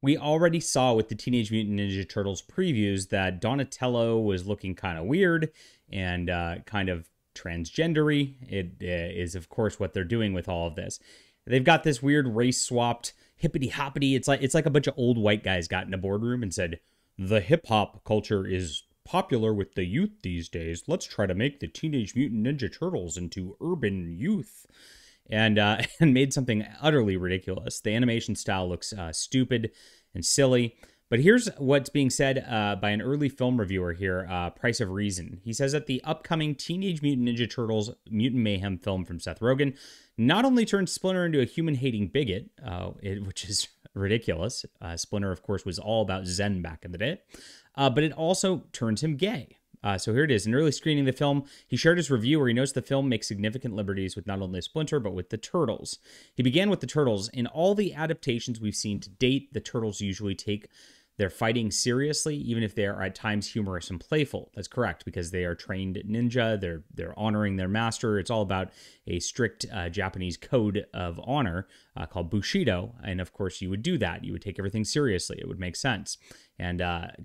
We already saw with the Teenage Mutant Ninja Turtles previews that Donatello was looking kind of weird and kind of transgendery. It is, of course, what they're doing with all of this. They've got this weird race-swapped hippity hoppity. It's like a bunch of old white guys got in a boardroom and said, the hip-hop culture is popular with the youth these days. Let's try to make the Teenage Mutant Ninja Turtles into urban youth. And made something utterly ridiculous. The animation style looks stupid and silly. But here's what's being said by an early film reviewer here, Price of Reason. He says that the upcoming Teenage Mutant Ninja Turtles Mutant Mayhem film from Seth Rogen not only turns Splinter into a human-hating bigot, which is ridiculous. Splinter, of course, was all about Zen back in the day. But it also turns him gay. So here it is. In early screening of the film, he shared his review where he notes the film makes significant liberties with not only Splinter, but with the Turtles. He began with the Turtles. In all the adaptations we've seen to date, the Turtles usually take their fighting seriously, even if they are at times humorous and playful. That's correct, because they are trained ninja. They're honoring their master. It's all about a strict Japanese code of honor called Bushido. And of course, you would do that. You would take everything seriously. It would make sense. And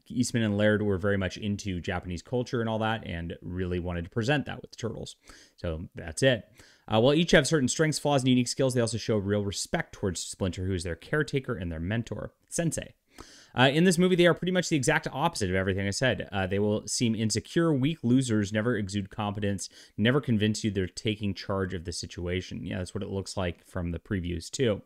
Eastman and Laird were very much into Japanese culture and all that, and really wanted to present that with the Turtles. So that's it. While each have certain strengths, flaws, and unique skills, they also show real respect towards Splinter, who is their caretaker and their mentor, Sensei. In this movie, they are pretty much the exact opposite of everything I said. They will seem insecure, weak losers, never exude competence, never convince you they're taking charge of the situation. Yeah, that's what it looks like from the previews, too.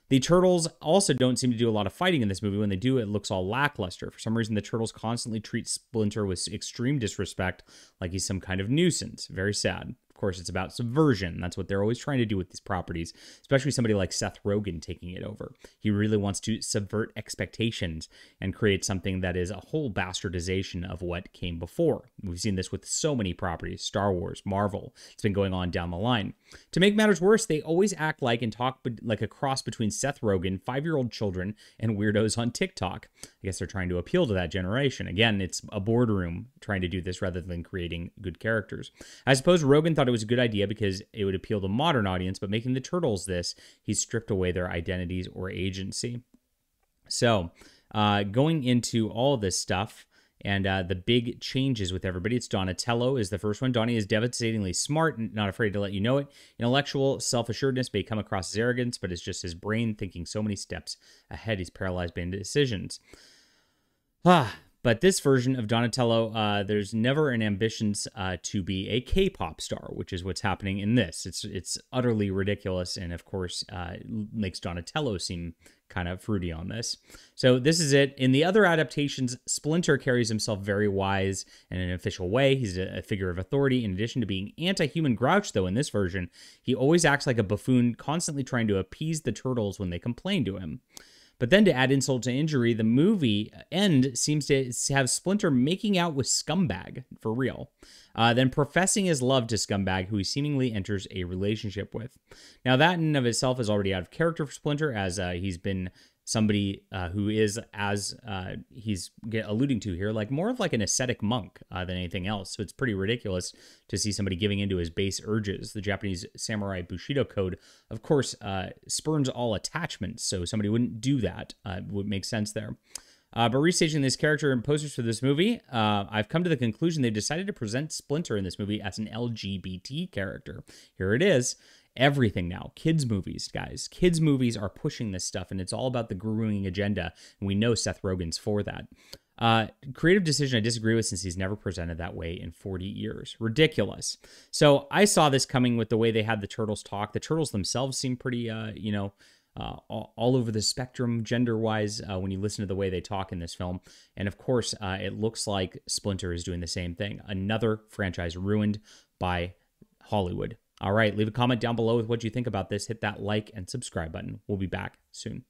The Turtles also don't seem to do a lot of fighting in this movie. When they do, it looks all lackluster. For some reason, the Turtles constantly treat Splinter with extreme disrespect, like he's some kind of nuisance. Very sad. Of course, it's about subversion. That's what they're always trying to do with these properties, especially somebody like Seth Rogen taking it over. He really wants to subvert expectations and create something that is a whole bastardization of what came before. We've seen this with so many properties, Star Wars, Marvel. It's been going on down the line. To make matters worse, they always act like and talk like a cross between Seth Rogen, 5-year-old children, and weirdos on TikTok. I guess they're trying to appeal to that generation. Again, it's a boardroom trying to do this rather than creating good characters. I suppose Rogen thought it was a good idea because it would appeal to a modern audience, but making the Turtles this, he's stripped away their identities or agency. So, going into all of this stuff, and the big changes with everybody. It's Donatello is the first one. Donnie is devastatingly smart and not afraid to let you know it. Intellectual self-assuredness may come across as arrogance, but it's just his brain thinking so many steps ahead. He's paralyzed by indecisions. But this version of Donatello, there's never an ambitions to be a K-pop star, which is what's happening in this. It's utterly ridiculous, and of course makes Donatello seem kind of fruity on this. So this is it. In the other adaptations, Splinter carries himself very wise in an official way. He's a figure of authority. In addition to being anti-human grouch, though, in this version, he always acts like a buffoon, constantly trying to appease the Turtles when they complain to him. But then to add insult to injury, the movie end seems to have Splinter making out with Scumbag, for real. Then professing his love to Scumbag, who he seemingly enters a relationship with. Now that in and of itself is already out of character for Splinter, as he's been somebody who is, as he's alluding to here, like more of like an ascetic monk than anything else. So it's pretty ridiculous to see somebody giving into his base urges. The Japanese samurai Bushido code, of course, spurns all attachments, so somebody wouldn't do that. Would make sense there. But restaging this character in posters for this movie, I've come to the conclusion they've decided to present Splinter in this movie as an LGBT character. Here it is. Everything now. Kids movies, guys. Kids movies are pushing this stuff, and it's all about the grooming agenda, and we know Seth Rogen's for that. Creative decision I disagree with, since he's never presented that way in 40 years. Ridiculous. So I saw this coming with the way they had the Turtles talk. The Turtles themselves seem pretty, all over the spectrum gender-wise when you listen to the way they talk in this film. And of course, it looks like Splinter is doing the same thing. Another franchise ruined by Hollywood. All right, leave a comment down below with what you think about this. Hit that like and subscribe button. We'll be back soon.